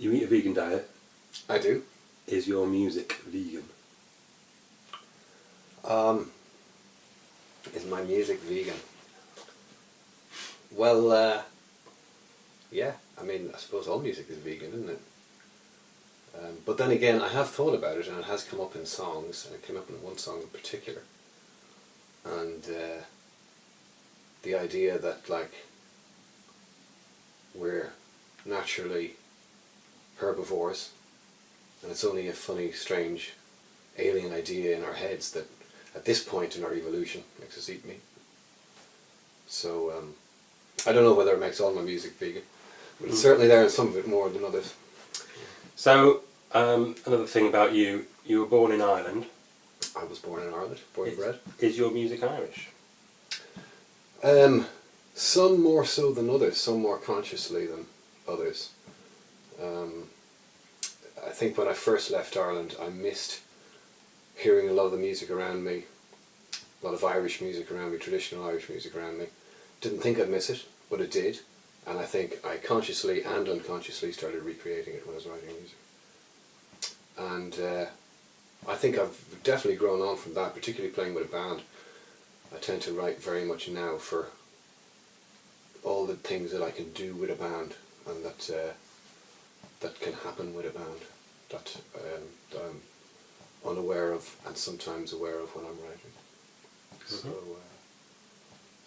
You eat a vegan diet. I do. Is your music vegan? Is my music vegan? Well, yeah. I mean, I suppose all music is vegan, isn't it? But then again, I have thought about it, and it has come up in songs, and it came up in one song in particular. And the idea that, like, we're naturally herbivores, and it's only a funny, strange, alien idea in our heads that at this point in our evolution makes us eat meat. So I don't know whether it makes all my music vegan, but it's certainly there in some of it more than others. So another thing about you, you were born in Ireland. I was born in Ireland, born and bred. Is your music Irish? Some more so than others, some more consciously than others. I think when I first left Ireland, I missed hearing a lot of the music around me, a lot of Irish music around me, traditional Irish music around me. Didn't think I'd miss it, but it did. And I think I consciously and unconsciously started recreating it when I was writing music. And I think I've definitely grown on from that, particularly playing with a band. I tend to write very much now for all the things that I can do with a band, and that can happen with a band, that I'm unaware of and sometimes aware of when I'm writing. Mm-hmm.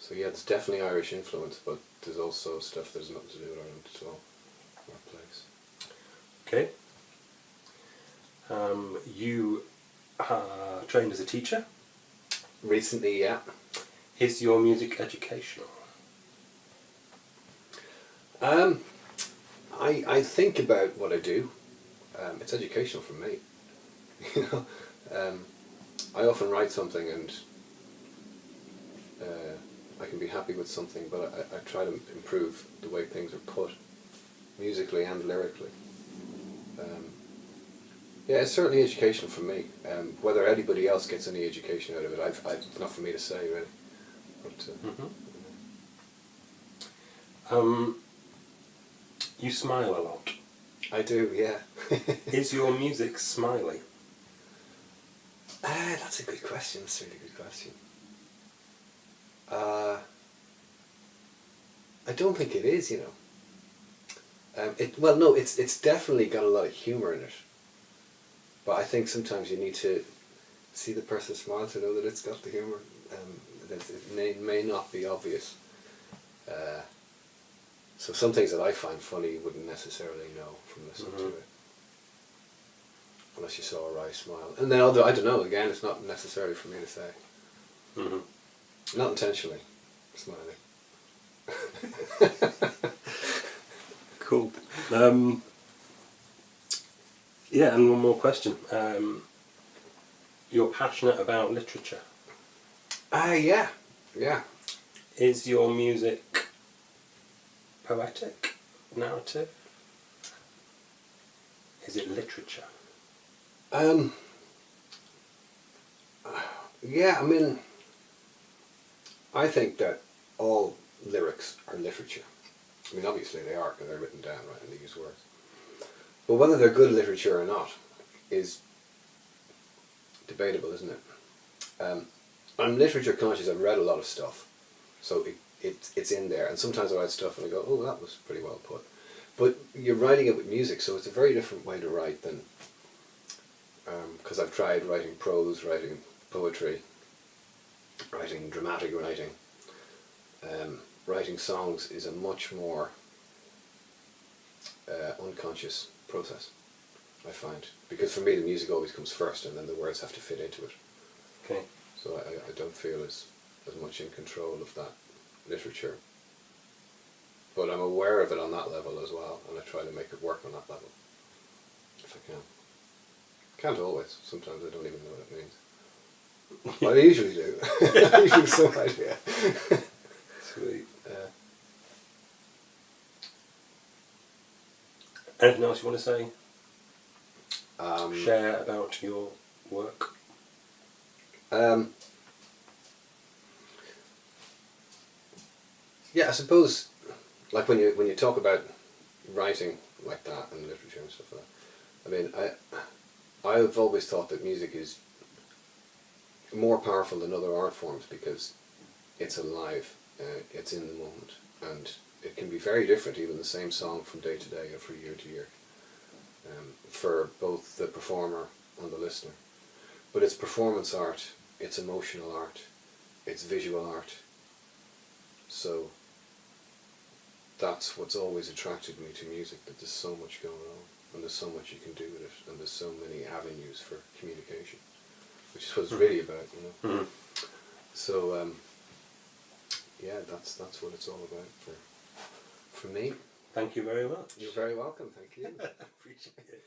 So yeah, there's definitely Irish influence, but there's also stuff that has nothing to do with Ireland at all, our place. Okay. You are trained as a teacher? Recently, yeah. Is your music educational? I think about what I do. It's educational for me. You know, I often write something and I can be happy with something, but I try to improve the way things are put, musically and lyrically. Yeah, it's certainly educational for me. Whether anybody else gets any education out of it, it's not for me to say, really. But, you smile a lot. I do, yeah. Is your music smiley? That's a good question. That's a really good question. I don't think it is, you know. It's definitely got a lot of humour in it. But I think sometimes you need to see the person smile to know that it's got the humour. That it may not be obvious. So some things that I find funny you wouldn't necessarily know from listening to it. Unless you saw a wry smile. And then I don't know, again, it's not necessarily for me to say. Mm-hmm. Not intentionally smiling. Cool. Yeah, and one more question. You're passionate about literature. Yeah. Is your music poetic, narrative? Is it literature? Yeah, I mean, I think that all lyrics are literature. I mean, obviously they are, because they're written down, right, and they use words. But whether they're good literature or not is debatable, isn't it? I'm literature conscious. I've read a lot of stuff, so it's in there. And sometimes I write stuff and I go, oh, that was pretty well put. But you're writing it with music, so it's a very different way to write than... Because I've tried writing prose, writing poetry, writing dramatic writing. Writing songs is a much more unconscious process, I find. Because for me the music always comes first and then the words have to fit into it. Okay. So I don't feel as much in control of that literature. But I'm aware of it on that level as well, and I try to make it work on that level, if I can. Can't always. Sometimes I don't even know what it means. But I usually do. I usually have some idea. Sweet. Anything else you want to say? Share about your work? Yeah, I suppose, like when you talk about writing like that, and literature and stuff like that. I mean, I've always thought that music is more powerful than other art forms because it's alive, it's in the moment, and it can be very different, even the same song from day to day or from year to year, for both the performer and the listener. But it's performance art, it's emotional art, it's visual art. So that's what's always attracted me to music, that there's so much going on, and there's so much you can do with it, and there's so many avenues for communication, which is what it's really about, you know. Mm-hmm. So yeah, that's what it's all about for me. Thank you very much. You're very welcome. Thank you. Appreciate it.